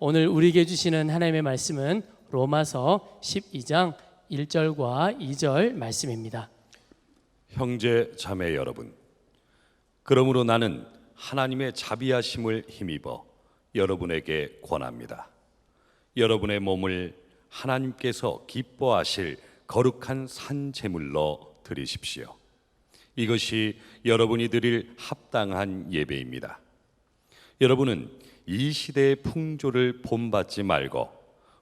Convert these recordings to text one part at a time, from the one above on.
오늘 우리에게 주시는 하나님의 말씀은 로마서 12장 1절과 2절 말씀입니다. 형제 자매 여러분, 그러므로 나는 하나님의 자비하심을 힘입어 여러분에게 권합니다. 여러분의 몸을 하나님께서 기뻐하실 거룩한 산 제물로 드리십시오. 이것이 여러분이 드릴 합당한 예배입니다. 여러분은 이 시대의 풍조를 본받지 말고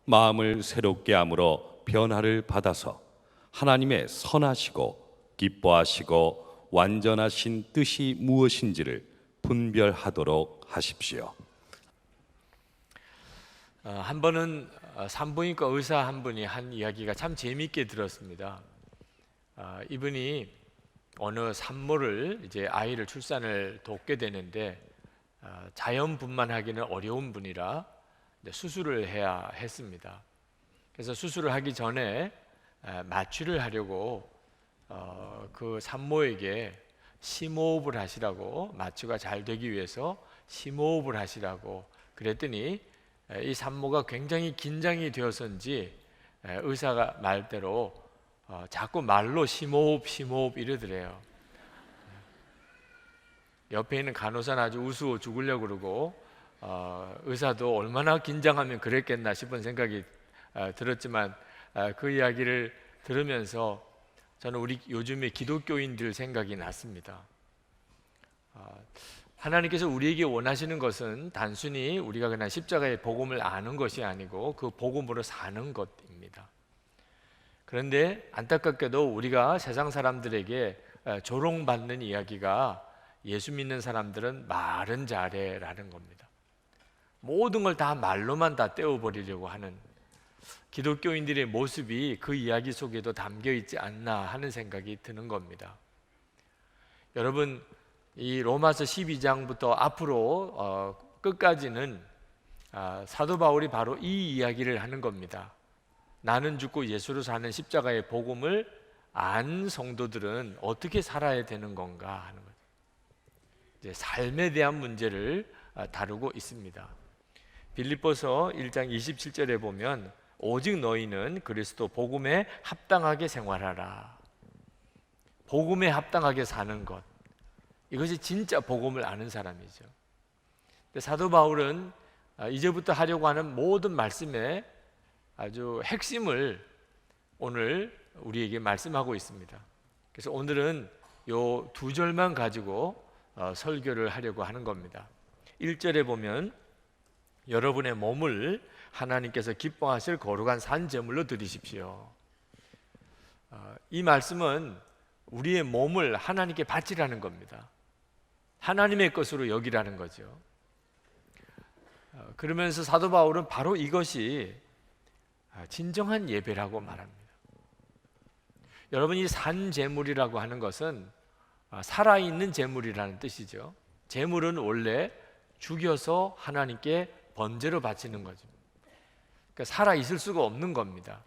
마음을 새롭게 함으로 변화를 받아서 하나님의 선하시고 기뻐하시고 완전하신 뜻이 무엇인지를 분별하도록 하십시오. 한 번은 산부인과 의사 한 분이 한 이야기가 참 재미있게 들었습니다. 이분이 어느 산모를 이제 아이를 출산을 돕게 되는데 자연분만하기는 어려운 분이라 수술을 해야 했습니다. 그래서 수술을 하기 전에 마취를 하려고 그 산모에게 심호흡을 하시라고, 마취가 잘 되기 위해서 심호흡을 하시라고 그랬더니 이 산모가 굉장히 긴장이 되어서인지 의사가 말대로 자꾸 말로 심호흡 이러더래요. 옆에 있는 간호사는 아주 우스워 죽으려고 그러고 의사도 얼마나 긴장하면 그랬겠나 싶은 생각이 들었지만 그 이야기를 들으면서 저는 우리 요즘의 기독교인들 생각이 났습니다. 하나님께서 우리에게 원하시는 것은 단순히 우리가 그냥 십자가의 복음을 아는 것이 아니고 그 복음으로 사는 것입니다. 그런데 안타깝게도 우리가 세상 사람들에게 조롱받는 이야기가 예수 믿는 사람들은 말은 잘해라는 겁니다. 모든 걸 다 말로만 다 떼어버리려고 하는 기독교인들의 모습이 그 이야기 속에도 담겨 있지 않나 하는 생각이 드는 겁니다. 여러분, 이 로마서 12장부터 앞으로 끝까지는 사도 바울이 바로 이 이야기를 하는 겁니다. 나는 죽고 예수로 사는 십자가의 복음을 안 성도들은 어떻게 살아야 되는 건가 하는 거죠. 이제 삶에 대한 문제를 다루고 있습니다. 빌립보서 1장 27절에 보면 오직 너희는 그리스도 복음에 합당하게 생활하라. 복음에 합당하게 사는 것, 이것이 진짜 복음을 아는 사람이죠. 근데 사도 바울은 이제부터 하려고 하는 모든 말씀의 아주 핵심을 오늘 우리에게 말씀하고 있습니다. 그래서 오늘은 요 두 절만 가지고 설교를 하려고 하는 겁니다. 1절에 보면 여러분의 몸을 하나님께서 기뻐하실 거룩한 산 제물로 드리십시오. 이 말씀은 우리의 몸을 하나님께 바치라는 겁니다. 하나님의 것으로 여기라는 거죠. 그러면서 사도 바울은 바로 이것이 진정한 예배라고 말합니다. 여러분, 이 산 제물이라고 하는 것은 살아있는 제물이라는 뜻이죠. 제물은 원래 죽여서 하나님께 번제로 바치는 거죠. 그러니까 살아있을 수가 없는 겁니다.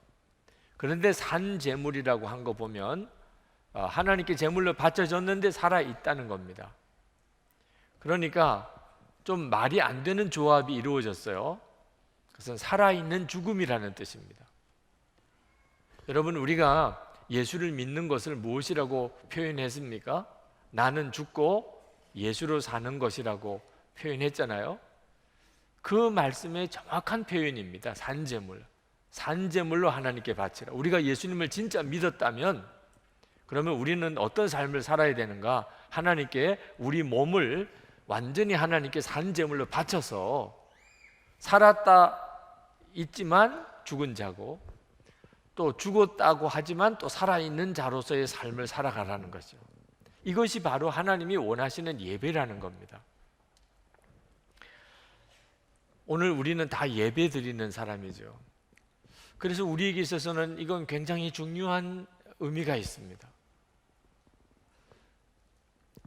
그런데 산 제물이라고 한 거 보면 하나님께 제물로 바쳐졌는데 살아있다는 겁니다. 그러니까 좀 말이 안 되는 조합이 이루어졌어요. 그것은 살아있는 죽음이라는 뜻입니다. 여러분, 우리가 예수를 믿는 것을 무엇이라고 표현했습니까? 나는 죽고 예수로 사는 것이라고 표현했잖아요. 그 말씀의 정확한 표현입니다. 산제물. 산제물로 하나님께 바치라. 우리가 예수님을 진짜 믿었다면 그러면 우리는 어떤 삶을 살아야 되는가? 하나님께 우리 몸을 완전히 하나님께 산제물로 바쳐서 살았다 있지만 죽은 자고, 또 죽었다고 하지만 또 살아있는 자로서의 삶을 살아가라는 거죠. 이것이 바로 하나님이 원하시는 예배라는 겁니다. 오늘 우리는 다 예배 드리는 사람이죠. 그래서 우리에게 있어서는 이건 굉장히 중요한 의미가 있습니다.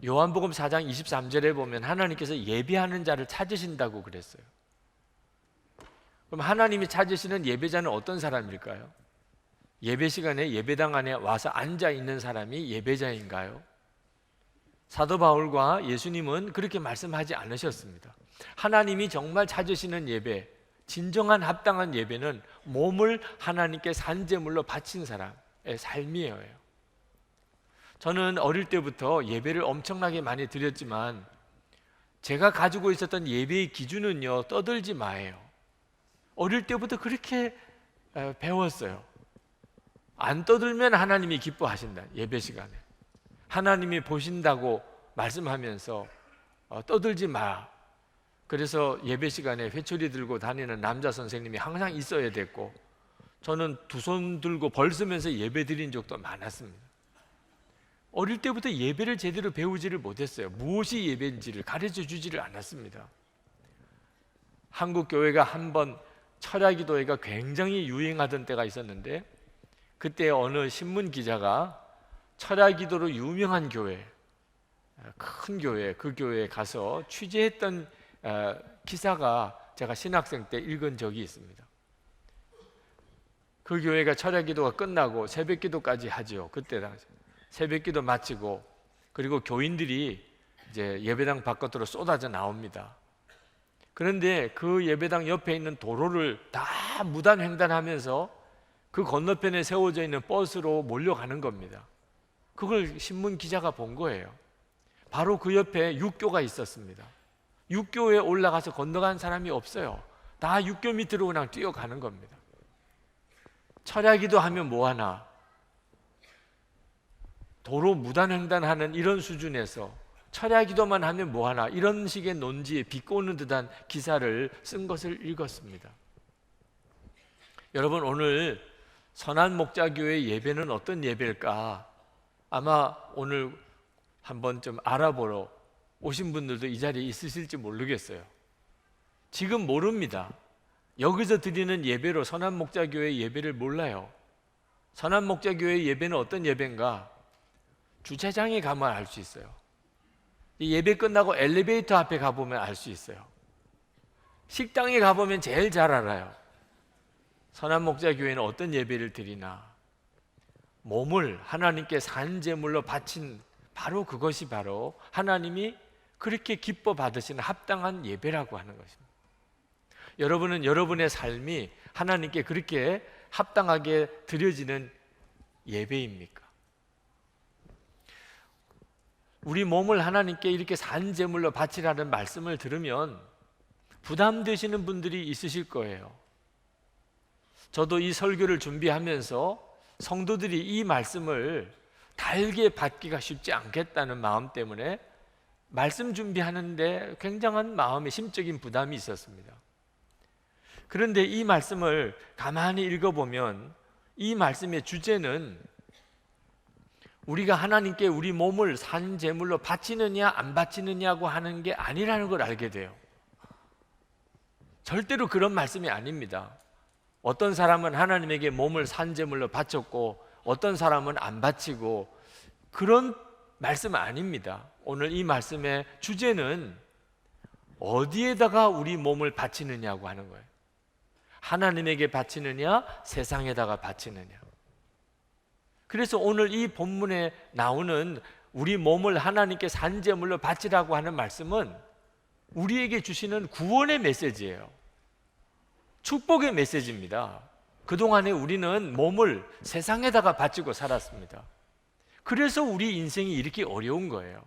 요한복음 4장 23절에 보면 하나님께서 예배하는 자를 찾으신다고 그랬어요. 그럼 하나님이 찾으시는 예배자는 어떤 사람일까요? 예배 시간에 예배당 안에 와서 앉아 있는 사람이 예배자인가요? 사도 바울과 예수님은 그렇게 말씀하지 않으셨습니다. 하나님이 정말 찾으시는 예배, 진정한 합당한 예배는 몸을 하나님께 산제물로 바친 사람의 삶이에요. 저는 어릴 때부터 예배를 엄청나게 많이 드렸지만 제가 가지고 있었던 예배의 기준은요, 떠들지 마예요. 어릴 때부터 그렇게 배웠어요. 안 떠들면 하나님이 기뻐하신다. 예배 시간에 하나님이 보신다고 말씀하면서 떠들지 마. 그래서 예배 시간에 회초리 들고 다니는 남자 선생님이 항상 있어야 됐고, 저는 두 손 들고 벌 쓰면서 예배 드린 적도 많았습니다. 어릴 때부터 예배를 제대로 배우지를 못했어요. 무엇이 예배인지를 가르쳐 주지를 않았습니다. 한국 교회가 한번 철야기도회가 굉장히 유행하던 때가 있었는데, 그때 어느 신문 기자가 철야기도로 유명한 교회, 큰 교회, 그 교회에 가서 취재했던 기사가 제가 신학생 때 읽은 적이 있습니다. 그 교회가 철야기도가 끝나고 새벽기도까지 하죠. 그때 당시 새벽기도 마치고, 그리고 교인들이 이제 예배당 바깥으로 쏟아져 나옵니다. 그런데 그 예배당 옆에 있는 도로를 다 무단 횡단하면서 그 건너편에 세워져 있는 버스로 몰려가는 겁니다. 그걸 신문 기자가 본 거예요. 바로 그 옆에 육교가 있었습니다. 육교에 올라가서 건너간 사람이 없어요. 다 육교 밑으로 그냥 뛰어가는 겁니다. 철야기도 하면 뭐하나, 도로 무단 횡단하는 이런 수준에서 철야기도만 하면 뭐하나, 이런 식의 논지에 비꼬는 듯한 기사를 쓴 것을 읽었습니다. 여러분, 오늘 선한목자교회 예배는 어떤 예배일까? 아마 오늘 한번 좀 알아보러 오신 분들도 이 자리에 있으실지 모르겠어요. 지금 모릅니다. 여기서 드리는 예배로 선한목자교회 예배를 몰라요. 선한목자교회 예배는 어떤 예배인가? 주차장에 가면 알 수 있어요. 이 예배 끝나고 엘리베이터 앞에 가보면 알 수 있어요. 식당에 가보면 제일 잘 알아요. 선한목자교회는 어떤 예배를 드리나? 몸을 하나님께 산제물로 바친 바로 그것이 바로 하나님이 그렇게 기뻐 받으시는 합당한 예배라고 하는 것입니다. 여러분은 여러분의 삶이 하나님께 그렇게 합당하게 드려지는 예배입니까? 우리 몸을 하나님께 이렇게 산제물로 바치라는 말씀을 들으면 부담되시는 분들이 있으실 거예요. 저도 이 설교를 준비하면서 성도들이 이 말씀을 달게 받기가 쉽지 않겠다는 마음 때문에 말씀 준비하는데 굉장한 마음의 심적인 부담이 있었습니다. 그런데 이 말씀을 가만히 읽어보면 이 말씀의 주제는 우리가 하나님께 우리 몸을 산 제물로 바치느냐 안 바치느냐고 하는 게 아니라는 걸 알게 돼요. 절대로 그런 말씀이 아닙니다. 어떤 사람은 하나님에게 몸을 산 제물로 바쳤고 어떤 사람은 안 바치고, 그런 말씀은 아닙니다. 오늘 이 말씀의 주제는 어디에다가 우리 몸을 바치느냐고 하는 거예요. 하나님에게 바치느냐 세상에다가 바치느냐. 그래서 오늘 이 본문에 나오는 우리 몸을 하나님께 산 제물로 바치라고 하는 말씀은 우리에게 주시는 구원의 메시지예요. 축복의 메시지입니다. 그동안에 우리는 몸을 세상에다가 바치고 살았습니다. 그래서 우리 인생이 이렇게 어려운 거예요.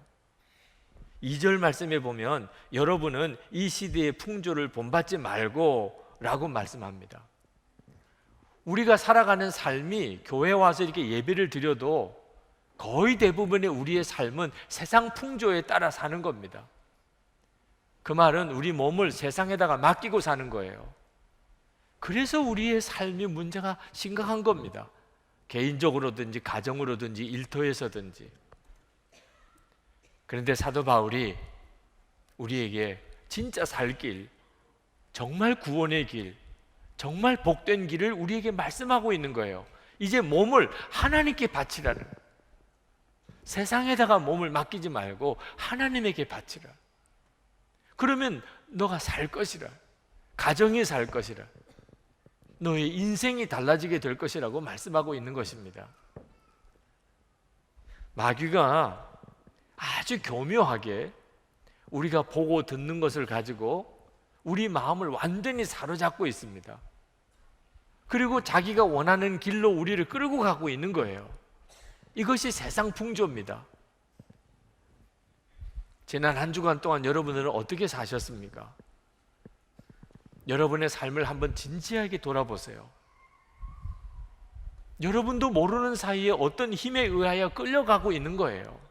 2절 말씀에 보면 여러분은 이 시대의 풍조를 본받지 말고 라고 말씀합니다. 우리가 살아가는 삶이 교회 와서 이렇게 예배를 드려도 거의 대부분의 우리의 삶은 세상 풍조에 따라 사는 겁니다. 그 말은 우리 몸을 세상에다가 맡기고 사는 거예요. 그래서 우리의 삶의 문제가 심각한 겁니다. 개인적으로든지 가정으로든지 일터에서든지. 그런데 사도 바울이 우리에게 진짜 살 길, 정말 구원의 길, 정말 복된 길을 우리에게 말씀하고 있는 거예요. 이제 몸을 하나님께 바치라는, 세상에다가 몸을 맡기지 말고 하나님에게 바치라. 그러면 너가 살 것이라, 가정이 살 것이라, 너의 인생이 달라지게 될 것이라고 말씀하고 있는 것입니다. 마귀가 아주 교묘하게 우리가 보고 듣는 것을 가지고 우리 마음을 완전히 사로잡고 있습니다. 그리고 자기가 원하는 길로 우리를 끌고 가고 있는 거예요. 이것이 세상 풍조입니다. 지난 한 주간 동안 여러분들은 어떻게 사셨습니까? 여러분의 삶을 한번 진지하게 돌아보세요. 여러분도 모르는 사이에 어떤 힘에 의하여 끌려가고 있는 거예요.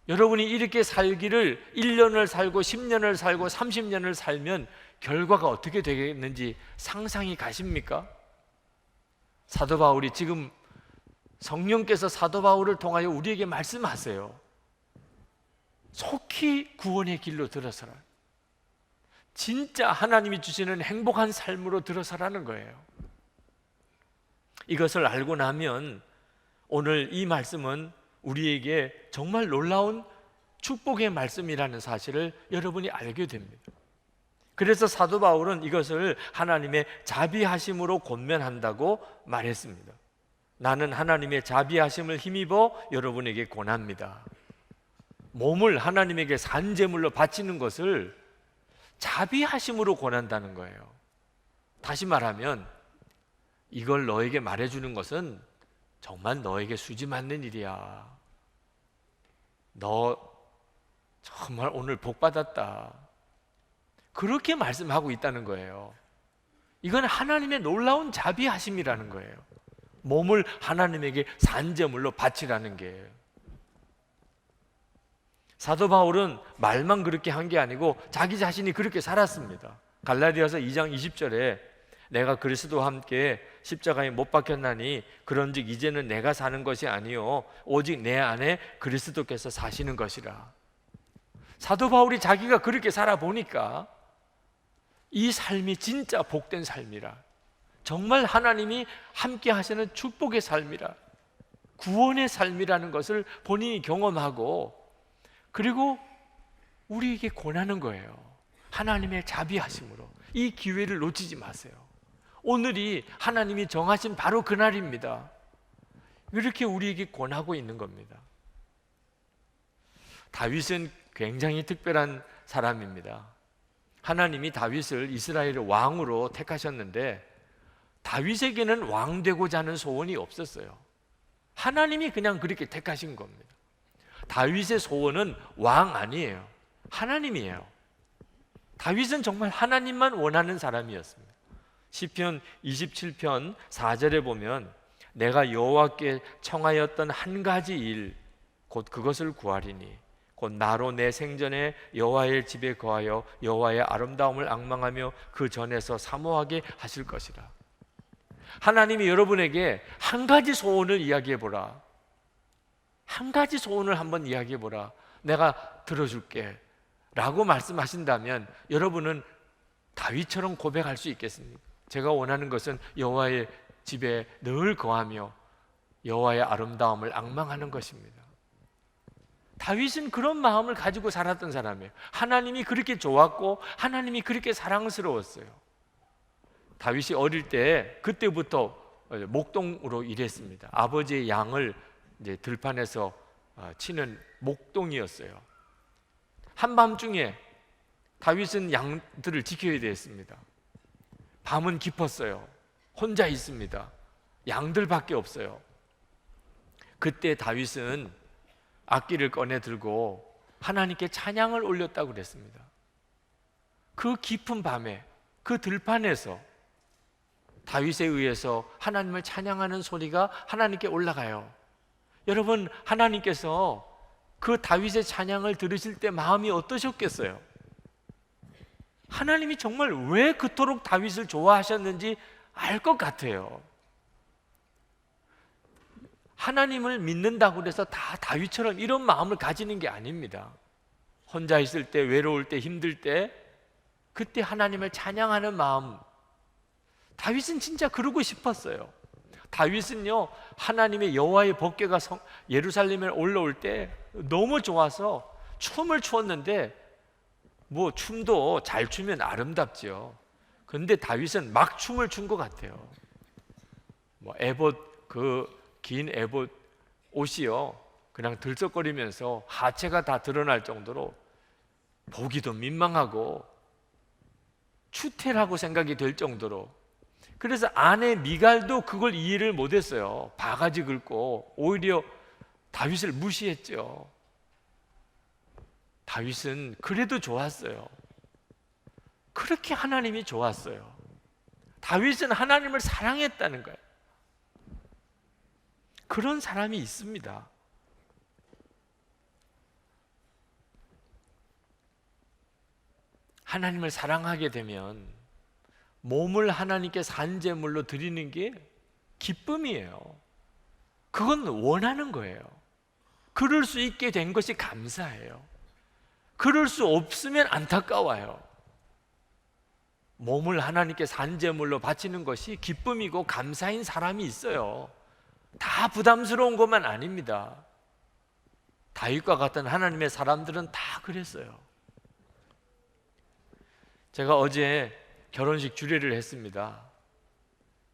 여러분이 이렇게 살기를 1년을 살고 10년을 살고 30년을 살면 결과가 어떻게 되겠는지 상상이 가십니까? 사도 바울이 지금 성령께서 사도 바울을 통하여 우리에게 말씀하세요. 속히 구원의 길로 들어서라. 진짜 하나님이 주시는 행복한 삶으로 들어서라는 거예요. 이것을 알고 나면 오늘 이 말씀은 우리에게 정말 놀라운 축복의 말씀이라는 사실을 여러분이 알게 됩니다. 그래서 사도 바울은 이것을 하나님의 자비하심으로 권면한다고 말했습니다. 나는 하나님의 자비하심을 힘입어 여러분에게 권합니다. 몸을 하나님에게 산제물로 바치는 것을 자비하심으로 권한다는 거예요. 다시 말하면 이걸 너에게 말해주는 것은 정말 너에게 수지 맞는 일이야. 너 정말 오늘 복 받았다. 그렇게 말씀하고 있다는 거예요. 이건 하나님의 놀라운 자비하심이라는 거예요. 몸을 하나님에게 산제물로 바치라는 게. 사도 바울은 말만 그렇게 한 게 아니고 자기 자신이 그렇게 살았습니다. 갈라디아서 2장 20절에 내가 그리스도와 함께 십자가에 못 박혔나니 그런즉 이제는 내가 사는 것이 아니요 오직 내 안에 그리스도께서 사시는 것이라. 사도 바울이 자기가 그렇게 살아보니까 이 삶이 진짜 복된 삶이라, 정말 하나님이 함께 하시는 축복의 삶이라, 구원의 삶이라는 것을 본인이 경험하고 그리고 우리에게 권하는 거예요. 하나님의 자비하심으로 이 기회를 놓치지 마세요. 오늘이 하나님이 정하신 바로 그날입니다. 이렇게 우리에게 권하고 있는 겁니다. 다윗은 굉장히 특별한 사람입니다. 하나님이 다윗을 이스라엘의 왕으로 택하셨는데 다윗에게는 왕 되고자 하는 소원이 없었어요. 하나님이 그냥 그렇게 택하신 겁니다. 다윗의 소원은 왕 아니에요. 하나님이에요. 다윗은 정말 하나님만 원하는 사람이었습니다. 시편 27편 4절에 보면 내가 여호와께 청하였던 한 가지 일 곧 그것을 구하리니 곧 나로 내 생전에 여호와의 집에 거하여 여호와의 아름다움을 앙망하며 그 전에서 사모하게 하실 것이라. 하나님이 여러분에게 한 가지 소원을 이야기해 보라. 한 가지 소원을 한번 이야기해 보라. 내가 들어줄게 라고 말씀하신다면 여러분은 다윗처럼 고백할 수 있겠습니까? 제가 원하는 것은 여호와의 집에 늘 거하며 여호와의 아름다움을 앙망하는 것입니다. 다윗은 그런 마음을 가지고 살았던 사람이에요. 하나님이 그렇게 좋았고 하나님이 그렇게 사랑스러웠어요. 다윗이 어릴 때 그때부터 목동으로 일했습니다. 아버지의 양을 이제 들판에서 치는 목동이었어요. 한밤중에 다윗은 양들을 지켜야 됐습니다. 밤은 깊었어요. 혼자 있습니다. 양들밖에 없어요. 그때 다윗은 악기를 꺼내 들고 하나님께 찬양을 올렸다고 그랬습니다. 그 깊은 밤에 그 들판에서 다윗에 의해서 하나님을 찬양하는 소리가 하나님께 올라가요. 여러분, 하나님께서 그 다윗의 찬양을 들으실 때 마음이 어떠셨겠어요? 하나님이 정말 왜 그토록 다윗을 좋아하셨는지 알 것 같아요. 하나님을 믿는다고 해서 다 다윗처럼 이런 마음을 가지는 게 아닙니다. 혼자 있을 때, 외로울 때, 힘들 때 그때 하나님을 찬양하는 마음, 다윗은 진짜 그러고 싶었어요. 다윗은요, 하나님의 여호와의 법궤가 예루살렘에 올라올 때 너무 좋아서 춤을 추었는데, 뭐 춤도 잘 추면 아름답죠. 근데 다윗은 막 춤을 춘 것 같아요. 뭐 에봇, 그 긴 에봇 옷이요 그냥 들썩거리면서 하체가 다 드러날 정도로 보기도 민망하고 추태라고 생각이 될 정도로, 그래서 아내 미갈도 그걸 이해를 못했어요. 바가지 긁고 오히려 다윗을 무시했죠. 다윗은 그래도 좋았어요. 그렇게 하나님이 좋았어요. 다윗은 하나님을 사랑했다는 거예요. 그런 사람이 있습니다. 하나님을 사랑하게 되면 몸을 하나님께 산제물로 드리는 게 기쁨이에요. 그건 원하는 거예요. 그럴 수 있게 된 것이 감사해요. 그럴 수 없으면 안타까워요. 몸을 하나님께 산제물로 바치는 것이 기쁨이고 감사인 사람이 있어요. 다 부담스러운 것만 아닙니다. 다윗과 같은 하나님의 사람들은 다 그랬어요. 제가 어제 결혼식 주례를 했습니다.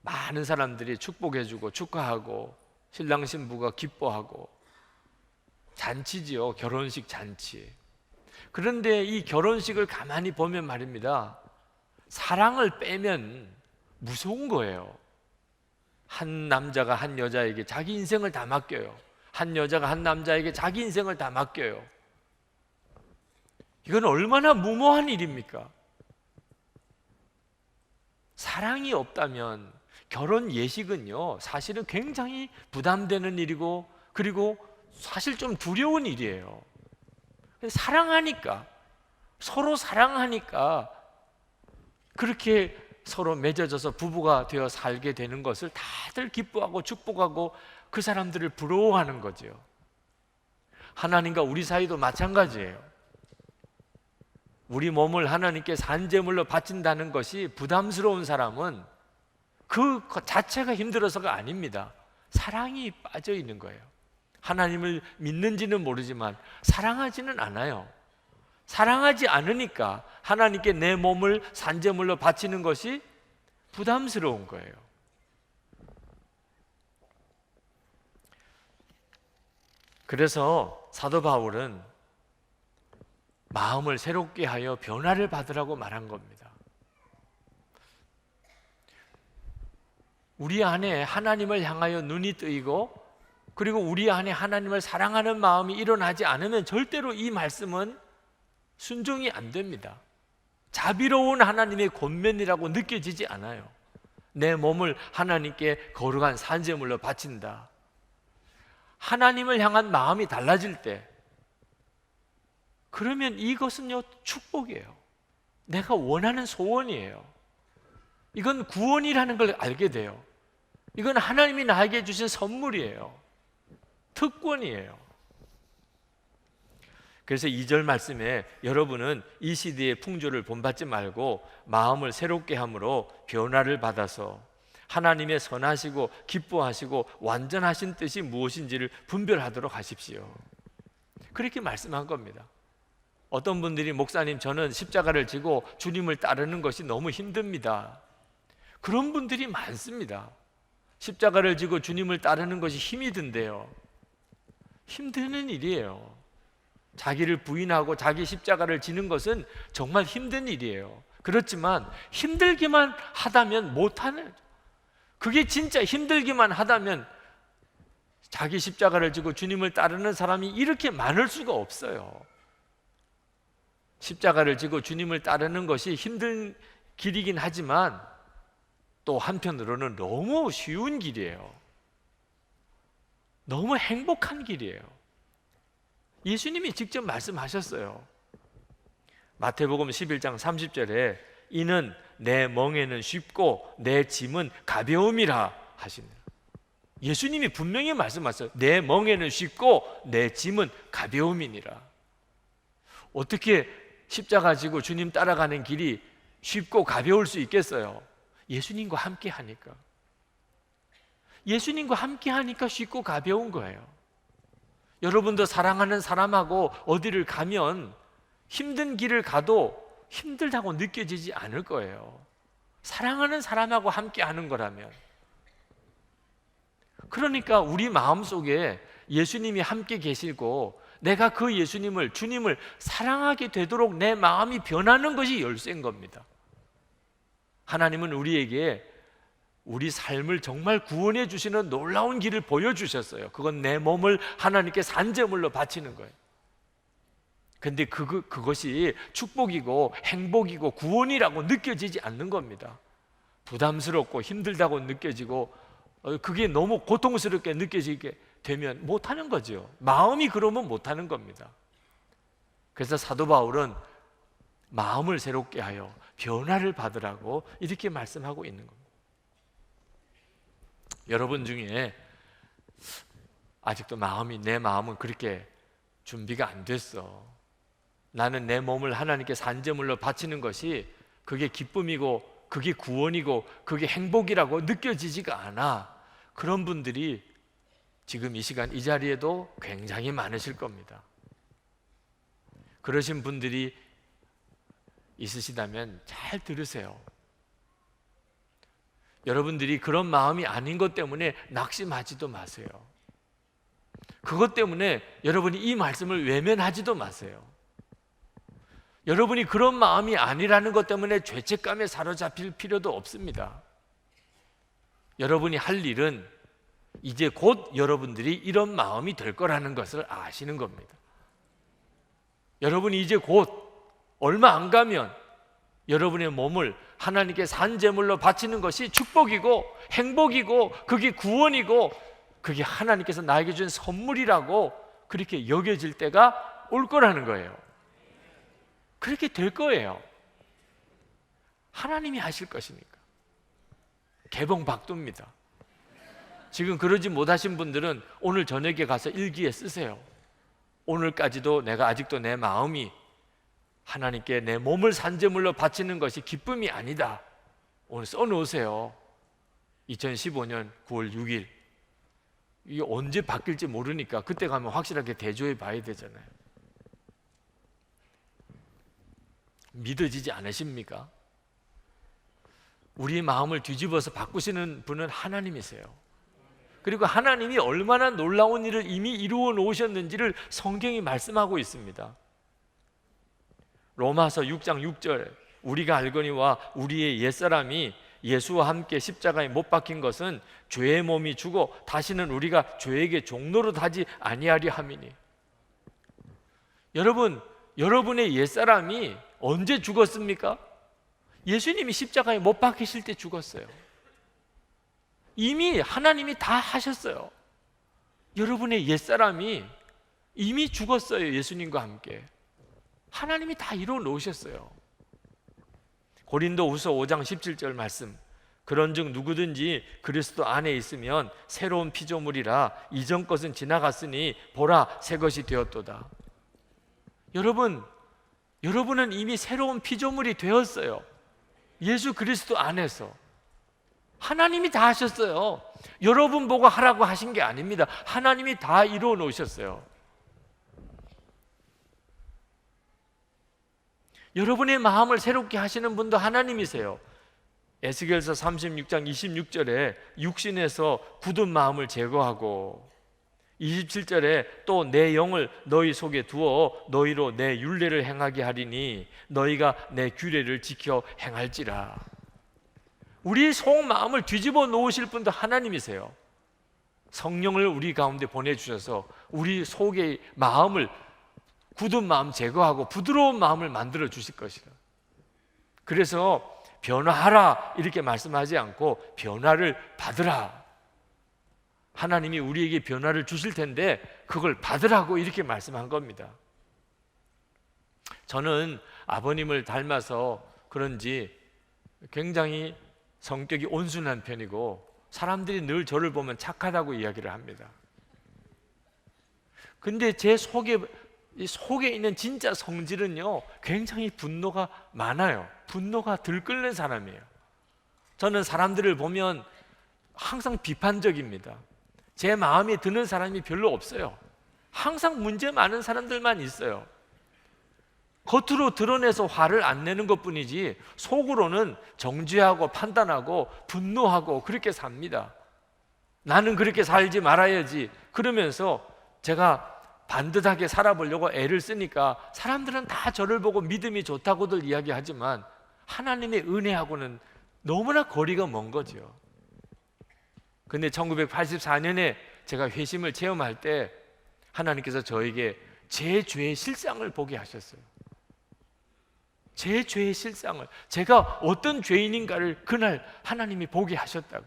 많은 사람들이 축복해주고 축하하고 신랑 신부가 기뻐하고 잔치지요. 결혼식 잔치. 그런데 이 결혼식을 가만히 보면 말입니다, 사랑을 빼면 무서운 거예요. 한 남자가 한 여자에게 자기 인생을 다 맡겨요. 한 여자가 한 남자에게 자기 인생을 다 맡겨요. 이건 얼마나 무모한 일입니까? 사랑이 없다면 결혼 예식은요, 사실은 굉장히 부담되는 일이고, 그리고 사실 좀 두려운 일이에요. 사랑하니까, 서로 사랑하니까 그렇게 서로 맺어져서 부부가 되어 살게 되는 것을 다들 기뻐하고 축복하고 그 사람들을 부러워하는 거죠. 하나님과 우리 사이도 마찬가지예요. 우리 몸을 하나님께 산제물로 바친다는 것이 부담스러운 사람은 그 자체가 힘들어서가 아닙니다. 사랑이 빠져 있는 거예요. 하나님을 믿는지는 모르지만 사랑하지는 않아요. 사랑하지 않으니까 하나님께 내 몸을 산제물로 바치는 것이 부담스러운 거예요. 그래서 사도 바울은 마음을 새롭게 하여 변화를 받으라고 말한 겁니다. 우리 안에 하나님을 향하여 눈이 뜨이고, 그리고 우리 안에 하나님을 사랑하는 마음이 일어나지 않으면 절대로 이 말씀은 순종이 안 됩니다. 자비로운 하나님의 권면이라고 느껴지지 않아요. 내 몸을 하나님께 거룩한 산제물로 바친다. 하나님을 향한 마음이 달라질 때, 그러면 이것은요, 축복이에요. 내가 원하는 소원이에요. 이건 구원이라는 걸 알게 돼요. 이건 하나님이 나에게 주신 선물이에요. 특권이에요. 그래서 2절 말씀에 여러분은 이 시대의 풍조를 본받지 말고 마음을 새롭게 함으로 변화를 받아서 하나님의 선하시고 기뻐하시고 완전하신 뜻이 무엇인지를 분별하도록 하십시오. 그렇게 말씀한 겁니다. 어떤 분들이 목사님, 저는 십자가를 지고 주님을 따르는 것이 너무 힘듭니다. 그런 분들이 많습니다. 십자가를 지고 주님을 따르는 것이 힘이 든대요. 힘드는 일이에요. 자기를 부인하고 자기 십자가를 지는 것은 정말 힘든 일이에요. 그렇지만 힘들기만 하다면 못하는, 그게 진짜 힘들기만 하다면 자기 십자가를 지고 주님을 따르는 사람이 이렇게 많을 수가 없어요. 십자가를 지고 주님을 따르는 것이 힘든 길이긴 하지만 또 한편으로는 너무 쉬운 길이에요. 너무 행복한 길이에요. 예수님이 직접 말씀하셨어요. 마태복음 11장 30절에 이는 내 멍에는 쉽고 내 짐은 가벼움이라 하시네요. 예수님이 분명히 말씀하셨어요. 내 멍에는 쉽고 내 짐은 가벼움이니라. 어떻게 십자가 지고 주님 따라가는 길이 쉽고 가벼울 수 있겠어요? 예수님과 함께 하니까. 예수님과 함께 하니까 쉽고 가벼운 거예요. 여러분도 사랑하는 사람하고 어디를 가면 힘든 길을 가도 힘들다고 느껴지지 않을 거예요. 사랑하는 사람하고 함께 하는 거라면. 그러니까 우리 마음속에 예수님이 함께 계시고 내가 그 예수님을, 주님을 사랑하게 되도록 내 마음이 변하는 것이 열쇠인 겁니다. 하나님은 우리에게 우리 삶을 정말 구원해 주시는 놀라운 길을 보여주셨어요. 그건 내 몸을 하나님께 산제물로 바치는 거예요. 근데 그것이 축복이고 행복이고 구원이라고 느껴지지 않는 겁니다. 부담스럽고 힘들다고 느껴지고 그게 너무 고통스럽게 느껴지게 되면 못하는 거죠. 마음이 그러면 못하는 겁니다. 그래서 사도 바울은 마음을 새롭게 하여 변화를 받으라고 이렇게 말씀하고 있는 겁니다. 여러분 중에 아직도 내 마음은 그렇게 준비가 안 됐어. 나는 내 몸을 하나님께 산제물로 바치는 것이 그게 기쁨이고 그게 구원이고 그게 행복이라고 느껴지지가 않아. 그런 분들이 지금 이 시간 이 자리에도 굉장히 많으실 겁니다. 그러신 분들이 있으시다면 잘 들으세요. 여러분들이 그런 마음이 아닌 것 때문에 낙심하지도 마세요. 그것 때문에 여러분이 이 말씀을 외면하지도 마세요. 여러분이 그런 마음이 아니라는 것 때문에 죄책감에 사로잡힐 필요도 없습니다. 여러분이 할 일은 이제 곧 여러분들이 이런 마음이 될 거라는 것을 아시는 겁니다. 여러분이 이제 곧 얼마 안 가면 여러분의 몸을 하나님께 산제물로 바치는 것이 축복이고 행복이고 그게 구원이고 그게 하나님께서 나에게 준 선물이라고 그렇게 여겨질 때가 올 거라는 거예요. 그렇게 될 거예요. 하나님이 하실 것이니까. 개봉박두입니다. 지금 그러지 못하신 분들은 오늘 저녁에 가서 일기에 쓰세요. 오늘까지도 내가 아직도 내 마음이 하나님께 내 몸을 산제물로 바치는 것이 기쁨이 아니다. 오늘 써놓으세요. 2015년 9월 6일. 이게 언제 바뀔지 모르니까 그때 가면 확실하게 대조해 봐야 되잖아요. 믿어지지 않으십니까? 우리 마음을 뒤집어서 바꾸시는 분은 하나님이세요. 그리고 하나님이 얼마나 놀라운 일을 이미 이루어 놓으셨는지를 성경이 말씀하고 있습니다. 로마서 6장 6절 우리가 알거니와 우리의 옛사람이 예수와 함께 십자가에 못 박힌 것은 죄의 몸이 죽어 다시는 우리가 죄에게 종노릇하지 아니하리 함이니. 여러분, 여러분의 옛사람이 언제 죽었습니까? 예수님이 십자가에 못 박히실 때 죽었어요. 이미 하나님이 다 하셨어요. 여러분의 옛사람이 이미 죽었어요. 예수님과 함께 하나님이 다 이루어 놓으셨어요. 고린도후서 5장 17절 말씀 그런즉 누구든지 그리스도 안에 있으면 새로운 피조물이라 이전 것은 지나갔으니 보라 새 것이 되었도다. 여러분은 이미 새로운 피조물이 되었어요. 예수 그리스도 안에서 하나님이 다 하셨어요. 여러분 보고 하라고 하신 게 아닙니다. 하나님이 다 이루어 놓으셨어요. 여러분의 마음을 새롭게 하시는 분도 하나님이세요. 에스겔서 36장 26절에 육신에서 굳은 마음을 제거하고 27절에 또 내 영을 너희 속에 두어 너희로 내 율례를 행하게 하리니 너희가 내 규례를 지켜 행할지라. 우리 속 마음을 뒤집어 놓으실 분도 하나님이세요. 성령을 우리 가운데 보내주셔서 우리 속의 마음을 굳은 마음 제거하고 부드러운 마음을 만들어 주실 것이라. 그래서 변화하라 이렇게 말씀하지 않고 변화를 받으라. 하나님이 우리에게 변화를 주실 텐데 그걸 받으라고 이렇게 말씀한 겁니다. 저는 아버님을 닮아서 그런지 굉장히 성격이 온순한 편이고 사람들이 늘 저를 보면 착하다고 이야기를 합니다. 근데 제 속에 있는 진짜 성질은요 굉장히 분노가 많아요. 분노가 들끓는 사람이에요. 저는 사람들을 보면 항상 비판적입니다. 제 마음에 드는 사람이 별로 없어요. 항상 문제 많은 사람들만 있어요. 겉으로 드러내서 화를 안 내는 것뿐이지 속으로는 정죄하고 판단하고 분노하고 그렇게 삽니다. 나는 그렇게 살지 말아야지 그러면서 제가 반듯하게 살아보려고 애를 쓰니까 사람들은 다 저를 보고 믿음이 좋다고들 이야기하지만 하나님의 은혜하고는 너무나 거리가 먼 거죠. 근데 1984년에 제가 회심을 체험할 때 하나님께서 저에게 제 죄의 실상을 보게 하셨어요. 제 죄의 실상을, 제가 어떤 죄인인가를 그날 하나님이 보게 하셨다고.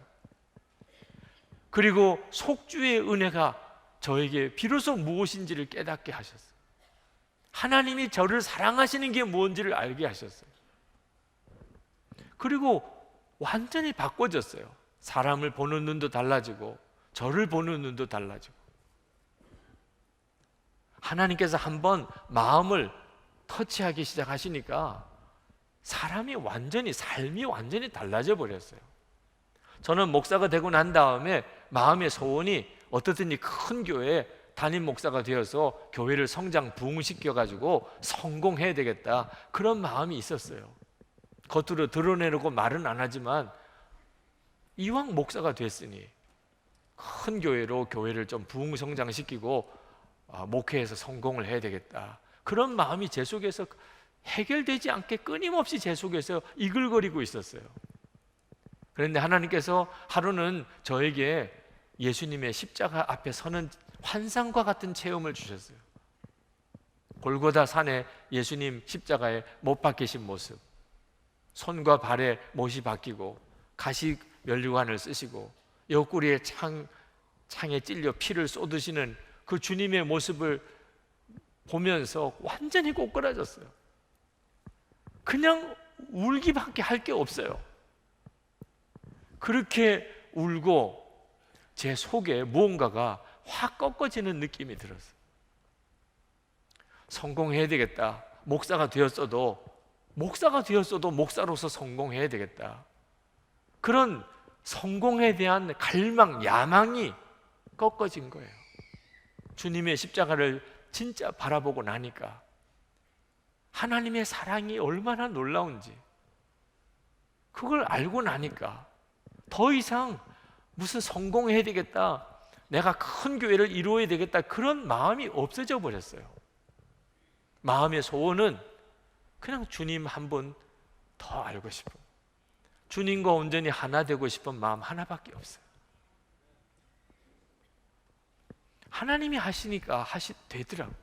그리고 속주의 은혜가 저에게 비로소 무엇인지를 깨닫게 하셨어요. 하나님이 저를 사랑하시는 게 뭔지를 알게 하셨어요. 그리고 완전히 바꿔졌어요. 사람을 보는 눈도 달라지고 저를 보는 눈도 달라지고. 하나님께서 한번 마음을 터치하기 시작하시니까 삶이 완전히 달라져 버렸어요. 저는 목사가 되고 난 다음에 마음의 소원이 어떻든지 큰 교회에 담임 목사가 되어서 교회를 성장 부흥시켜 가지고 성공해야 되겠다, 그런 마음이 있었어요. 겉으로 드러내려고 말은 안 하지만 이왕 목사가 됐으니 큰 교회로 교회를 좀 부흥 성장시키고 목회에서 성공을 해야 되겠다, 그런 마음이 제 속에서 해결되지 않게 끊임없이 제 속에서 이글거리고 있었어요. 그런데 하나님께서 하루는 저에게 예수님의 십자가 앞에 서는 환상과 같은 체험을 주셨어요. 골고다 산에 예수님 십자가에 못 박히신 모습, 손과 발에 못이 박히고 가시 면류관을 쓰시고 옆구리에 창에 찔려 피를 쏟으시는 그 주님의 모습을 보면서 완전히 꼬꾸라졌어요. 그냥 울기밖에 할 게 없어요. 그렇게 울고 제 속에 무언가가 확 꺾어지는 느낌이 들었어요. 성공해야 되겠다. 목사가 되었어도 목사로서 성공해야 되겠다. 그런 성공에 대한 갈망, 야망이 꺾어진 거예요. 주님의 십자가를 진짜 바라보고 나니까 하나님의 사랑이 얼마나 놀라운지 그걸 알고 나니까 더 이상 무슨 성공해야 되겠다, 내가 큰 교회를 이루어야 되겠다, 그런 마음이 없어져 버렸어요. 마음의 소원은 그냥 주님 한 분 더 알고 싶은, 주님과 온전히 하나 되고 싶은 마음 하나밖에 없어요. 하나님이 하시니까 되더라고요.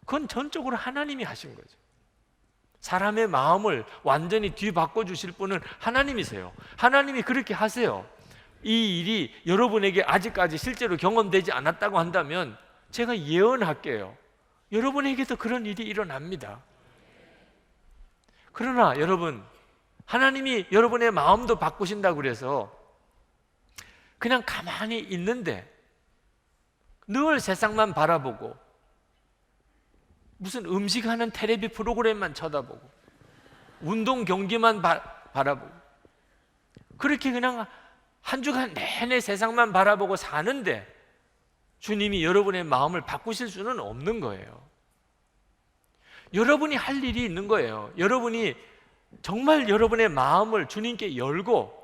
그건 전적으로 하나님이 하신 거죠. 사람의 마음을 완전히 뒤바꿔 주실 분은 하나님이세요. 하나님이 그렇게 하세요. 이 일이 여러분에게 아직까지 실제로 경험되지 않았다고 한다면 제가 예언할게요. 여러분에게도 그런 일이 일어납니다. 그러나 여러분, 하나님이 여러분의 마음도 바꾸신다고 그래서 그냥 가만히 있는데 늘 세상만 바라보고 무슨 음식하는 텔레비 프로그램만 쳐다보고 운동 경기만 바라보고 그렇게 그냥 한 주간 내내 세상만 바라보고 사는데 주님이 여러분의 마음을 바꾸실 수는 없는 거예요. 여러분이 할 일이 있는 거예요. 여러분이 정말 여러분의 마음을 주님께 열고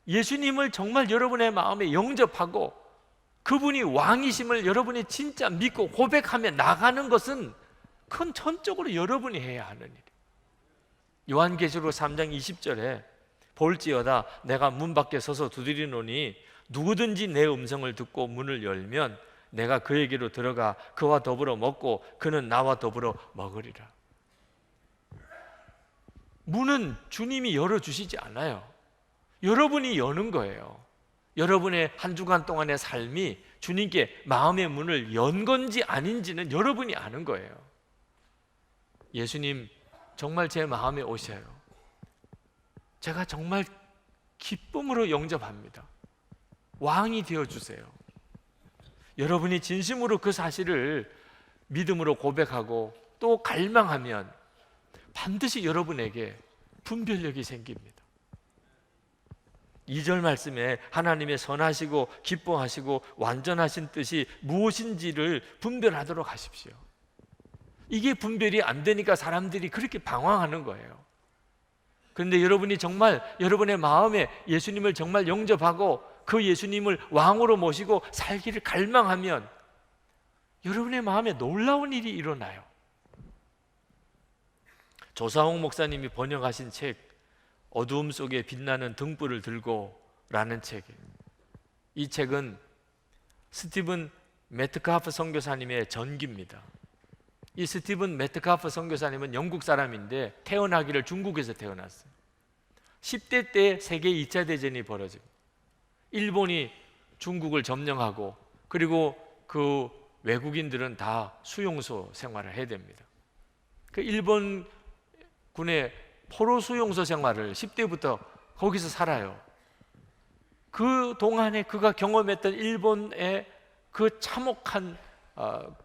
예수님을 정말 여러분의 마음에 영접하고 그분이 왕이심을 여러분이 진짜 믿고 고백하며 나가는 것은 그건 전적으로 여러분이 해야 하는 일이에요. 요한계시록 3장 20절에 볼지어다 내가 문 밖에 서서 두드리노니 누구든지 내 음성을 듣고 문을 열면 내가 그에게로 들어가 그와 더불어 먹고 그는 나와 더불어 먹으리라. 문은 주님이 열어주시지 않아요. 여러분이 여는 거예요. 여러분의 한 주간 동안의 삶이 주님께 마음의 문을 연 건지 아닌지는 여러분이 아는 거예요. 예수님 정말 제 마음에 오셔요. 제가 정말 기쁨으로 영접합니다. 왕이 되어주세요. 여러분이 진심으로 그 사실을 믿음으로 고백하고 또 갈망하면 반드시 여러분에게 분별력이 생깁니다. 2절 말씀에 하나님의 선하시고 기뻐하시고 완전하신 뜻이 무엇인지를 분별하도록 하십시오. 이게 분별이 안 되니까 사람들이 그렇게 방황하는 거예요. 그런데 여러분이 정말 여러분의 마음에 예수님을 정말 영접하고 그 예수님을 왕으로 모시고 살기를 갈망하면 여러분의 마음에 놀라운 일이 일어나요. 조사홍 목사님이 번역하신 책 어두움 속에 빛나는 등불을 들고라는 책이에요. 이 책은 스티븐 메트카프 선교사님의 전기입니다. 이 스티븐 메트카프 선교사님은 영국 사람인데 태어나기를 중국에서 태어났어요. 10대 때 세계 2차 대전이 벌어집니다. 일본이 중국을 점령하고 그리고 그 외국인들은 다 수용소 생활을 해야 됩니다. 그 일본 군의 포로 수용소 생활을 10대부터 거기서 살아요. 그 동안에 그가 경험했던 일본의 그 참혹한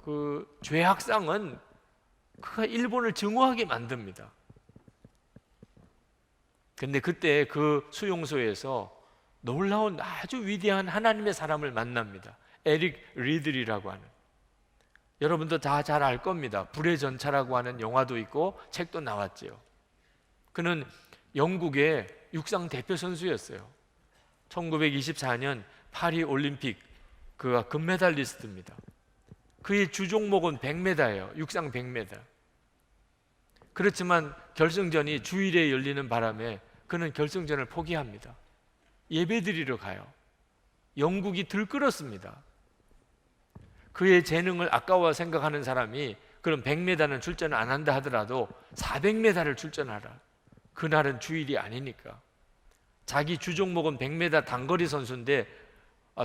그 죄악상은 그가 일본을 증오하게 만듭니다. 근데 그때 그 수용소에서 놀라운 아주 위대한 하나님의 사람을 만납니다. 에릭 리들이라고 하는, 여러분도 다 잘 알 겁니다. 불의 전차라고 하는 영화도 있고 책도 나왔지요. 그는 영국의 육상 대표 선수였어요. 1924년 파리 올림픽 그가 금메달리스트입니다. 그의 주종목은 100m예요. 육상 100m. 그렇지만 결승전이 주일에 열리는 바람에 그는 결승전을 포기합니다. 예배드리러 가요. 영국이 들끓었습니다. 그의 재능을 아까워 생각하는 사람이 그럼 100m는 출전 안 한다 하더라도 400m를 출전하라. 그날은 주일이 아니니까. 자기 주종목은 100m 단거리 선수인데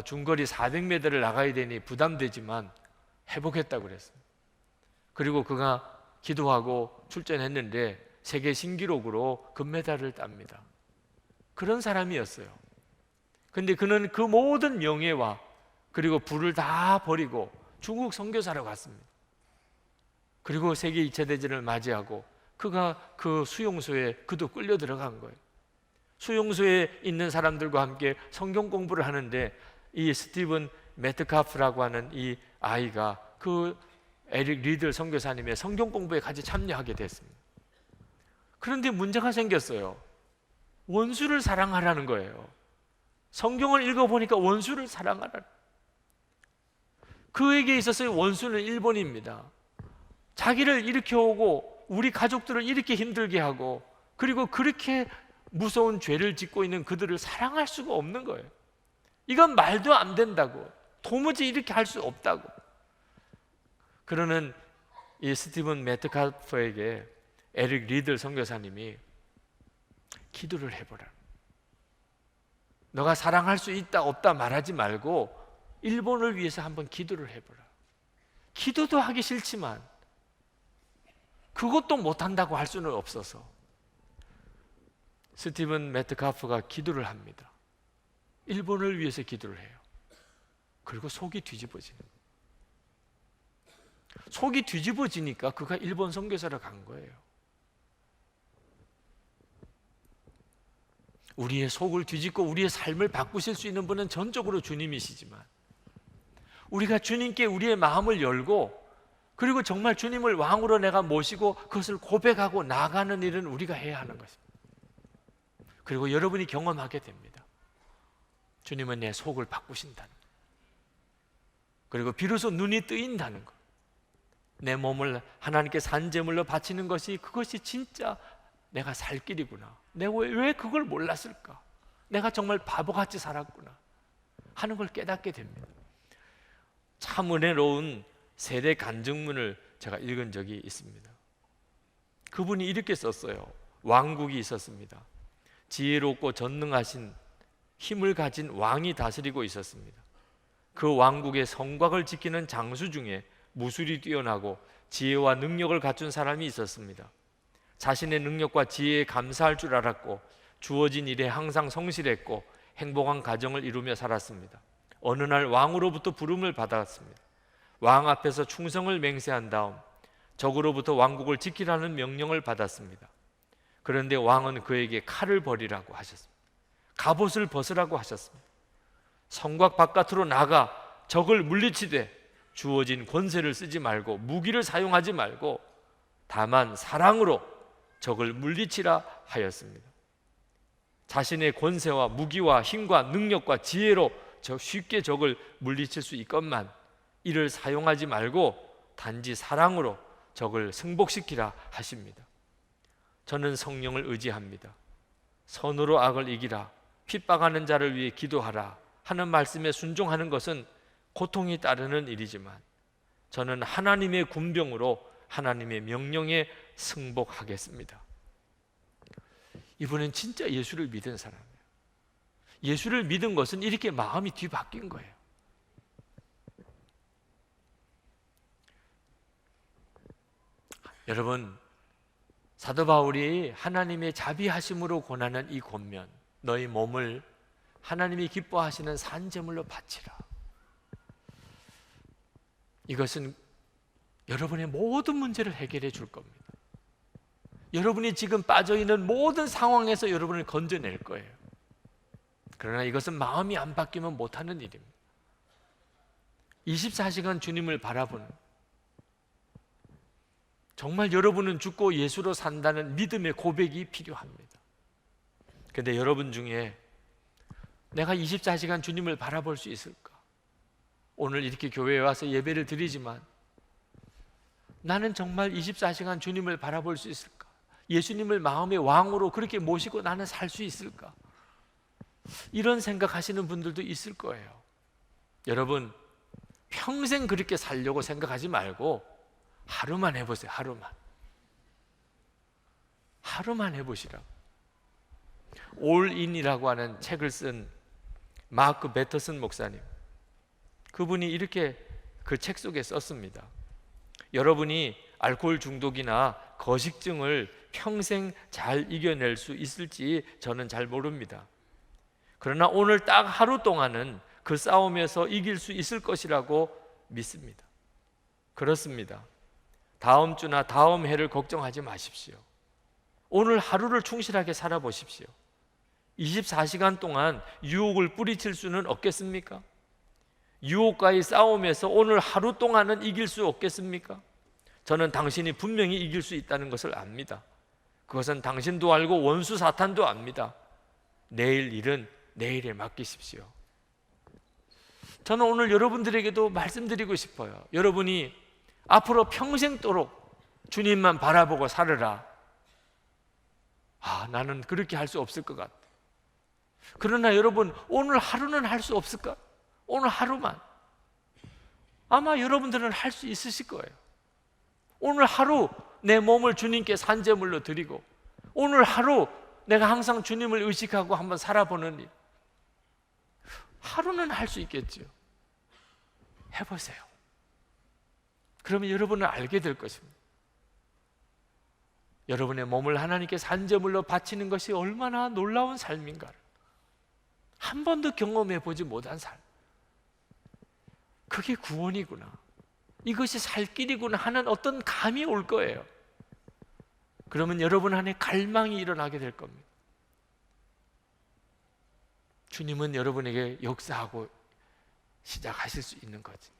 중거리 400m를 나가야 되니 부담되지만 해보겠다고 그랬어요. 그리고 그가 기도하고 출전했는데 세계 신기록으로 금메달을 땁니다. 그런 사람이었어요. 근데 그는 그 모든 명예와 그리고 부를 다 버리고 중국 선교사로 갔습니다. 그리고 세계 2차 대전을 맞이하고 그가 그 수용소에 그도 끌려 들어간 거예요. 수용소에 있는 사람들과 함께 성경 공부를 하는데 이 스티븐 메트카프라고 하는 이 아이가 그 에릭 리들 선교사님의 성경 공부에 같이 참여하게 됐습니다. 그런데 문제가 생겼어요. 원수를 사랑하라는 거예요. 성경을 읽어보니까 원수를 사랑하라는, 그에게 있어서의 원수는 일본입니다. 자기를 일으켜오고 우리 가족들을 이렇게 힘들게 하고 그리고 그렇게 무서운 죄를 짓고 있는 그들을 사랑할 수가 없는 거예요. 이건 말도 안 된다고, 도무지 이렇게 할 수 없다고. 그러는 이 스티븐 메트카프에게 에릭 리들 선교사님이 기도를 해보라. 너가 사랑할 수 있다 없다 말하지 말고 일본을 위해서 한번 기도를 해보라. 기도도 하기 싫지만 그것도 못한다고 할 수는 없어서 스티븐 메트카프가 기도를 합니다. 일본을 위해서 기도를 해요. 그리고 속이 뒤집어지는 거예요. 속이 뒤집어지니까 그가 일본 선교사로 간 거예요. 우리의 속을 뒤집고 우리의 삶을 바꾸실 수 있는 분은 전적으로 주님이시지만 우리가 주님께 우리의 마음을 열고 그리고 정말 주님을 왕으로 내가 모시고 그것을 고백하고 나아가는 일은 우리가 해야 하는 것입니다. 그리고 여러분이 경험하게 됩니다. 주님은 내 속을 바꾸신다는 것. 그리고 비로소 눈이 뜨인다는 것. 내 몸을 하나님께 산제물로 바치는 것이 그것이 진짜 내가 살 길이구나. 내가 왜 그걸 몰랐을까? 내가 정말 바보같이 살았구나 하는 걸 깨닫게 됩니다. 참 은혜로운 세례 간증문을 제가 읽은 적이 있습니다. 그분이 이렇게 썼어요. 왕국이 있었습니다. 지혜롭고 전능하신 힘을 가진 왕이 다스리고 있었습니다. 그 왕국의 성곽을 지키는 장수 중에 무술이 뛰어나고 지혜와 능력을 갖춘 사람이 있었습니다. 자신의 능력과 지혜에 감사할 줄 알았고 주어진 일에 항상 성실했고 행복한 가정을 이루며 살았습니다. 어느 날 왕으로부터 부름을 받았습니다. 왕 앞에서 충성을 맹세한 다음 적으로부터 왕국을 지키라는 명령을 받았습니다. 그런데 왕은 그에게 칼을 버리라고 하셨습니다. 갑옷을 벗으라고 하셨습니다. 성곽 바깥으로 나가 적을 물리치되 주어진 권세를 쓰지 말고 무기를 사용하지 말고 다만 사랑으로 적을 물리치라 하였습니다. 자신의 권세와 무기와 힘과 능력과 지혜로 쉽게 적을 물리칠 수 있건만 이를 사용하지 말고 단지 사랑으로 적을 승복시키라 하십니다. 저는 성령을 의지합니다. 선으로 악을 이기라, 핍박하는 자를 위해 기도하라 하는 말씀에 순종하는 것은 고통이 따르는 일이지만 저는 하나님의 군병으로 하나님의 명령에 승복하겠습니다. 이분은 진짜 예수를 믿은 사람이에요. 예수를 믿은 것은 이렇게 마음이 뒤바뀐 거예요. 여러분, 사도 바울이 하나님의 자비하심으로 권하는 이 권면, 너희 몸을 하나님이 기뻐하시는 산제물로 바치라. 이것은 여러분의 모든 문제를 해결해 줄 겁니다. 여러분이 지금 빠져있는 모든 상황에서 여러분을 건져낼 거예요. 그러나 이것은 마음이 안 바뀌면 못하는 일입니다. 24시간 주님을 바라보는, 정말 여러분은 죽고 예수로 산다는 믿음의 고백이 필요합니다. 그런데 여러분 중에 내가 24시간 주님을 바라볼 수 있을까? 오늘 이렇게 교회에 와서 예배를 드리지만 나는 정말 24시간 주님을 바라볼 수 있을까? 예수님을 마음의 왕으로 그렇게 모시고 나는 살 수 있을까? 이런 생각하시는 분들도 있을 거예요. 여러분, 평생 그렇게 살려고 생각하지 말고 하루만 해보세요. 하루만 해보시라고. 올인이라고 하는 책을 쓴 마크 배터슨 목사님, 그분이 이렇게 그 책 속에 썼습니다. 여러분이 알코올 중독이나 거식증을 평생 잘 이겨낼 수 있을지 저는 잘 모릅니다. 그러나 오늘 딱 하루 동안은 그 싸움에서 이길 수 있을 것이라고 믿습니다. 그렇습니다. 다음 주나 다음 해를 걱정하지 마십시오. 오늘 하루를 충실하게 살아보십시오. 24시간 동안 유혹을 뿌리칠 수는 없겠습니까? 유혹과의 싸움에서 오늘 하루 동안은 이길 수 없겠습니까? 저는 당신이 분명히 이길 수 있다는 것을 압니다. 그것은 당신도 알고 원수 사탄도 압니다. 내일 일은 내일에 맡기십시오. 저는 오늘 여러분들에게도 말씀드리고 싶어요. 여러분이 앞으로 평생도록 주님만 바라보고 살으라. 나는 그렇게 할 수 없을 것 같아. 그러나 여러분, 오늘 하루는 할 수 없을까? 오늘 하루만. 아마 여러분들은 할 수 있으실 거예요. 오늘 하루 내 몸을 주님께 산제물로 드리고, 오늘 하루 내가 항상 주님을 의식하고 한번 살아보는 일, 하루는 할 수 있겠죠. 해보세요. 그러면 여러분은 알게 될 것입니다. 여러분의 몸을 하나님께 산제물로 바치는 것이 얼마나 놀라운 삶인가를 한 번도 경험해 보지 못한 삶, 그게 구원이구나, 이것이 살 길이구나 하는 어떤 감이 올 거예요. 그러면 여러분 안에 갈망이 일어나게 될 겁니다. 주님은 여러분에게 역사하고 시작하실 수 있는 거지.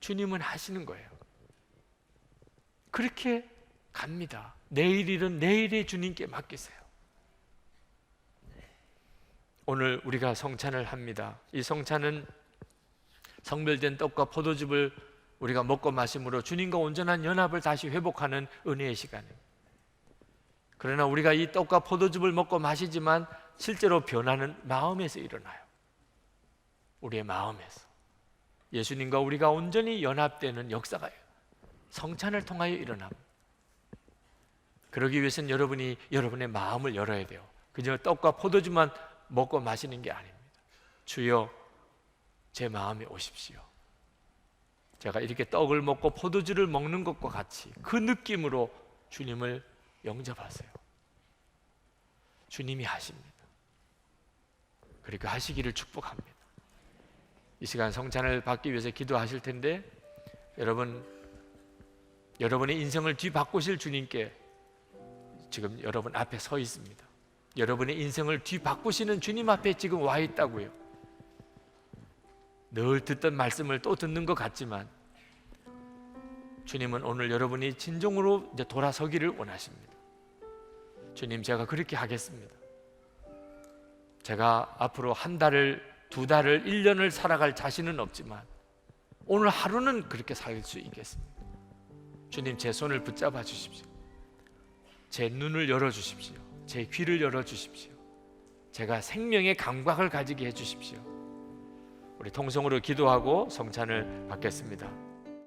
주님은 하시는 거예요. 그렇게 갑니다. 내일 일은 내일의 주님께 맡기세요. 오늘 우리가 성찬을 합니다. 이 성찬은 성별된 떡과 포도즙을 우리가 먹고 마심으로 주님과 온전한 연합을 다시 회복하는 은혜의 시간입니다. 그러나 우리가 이 떡과 포도즙을 먹고 마시지만 실제로 변화는 마음에서 일어나요. 우리의 마음에서 예수님과 우리가 온전히 연합되는 역사가 성찬을 통하여 일어납니다. 그러기 위해서는 여러분이 여러분의 마음을 열어야 돼요. 그저 떡과 포도주만 먹고 마시는 게 아닙니다. 주여, 제 마음에 오십시오. 제가 이렇게 떡을 먹고 포도주를 먹는 것과 같이 그 느낌으로 주님을 영접하세요. 주님이 하십니다. 그리고 하시기를 축복합니다. 이 시간 성찬을 받기 위해서 기도하실 텐데, 여러분의 인생을 뒤바꾸실 주님께 지금 여러분 앞에 서 있습니다. 여러분의 인생을 뒤바꾸시는 주님 앞에 지금 와 있다고요. 늘 듣던 말씀을 또 듣는 것 같지만 주님은 오늘 여러분이 진정으로 이제 돌아서기를 원하십니다. 주님, 제가 그렇게 하겠습니다. 제가 앞으로 한 달을, 두 달을, 1년을 살아갈 자신은 없지만 오늘 하루는 그렇게 살 수 있겠습니다. 주님, 제 손을 붙잡아 주십시오. 제 눈을 열어 주십시오. 제 귀를 열어 주십시오. 제가 생명의 감각을 가지게 해 주십시오. 우리 통성으로 기도하고 성찬을 받겠습니다.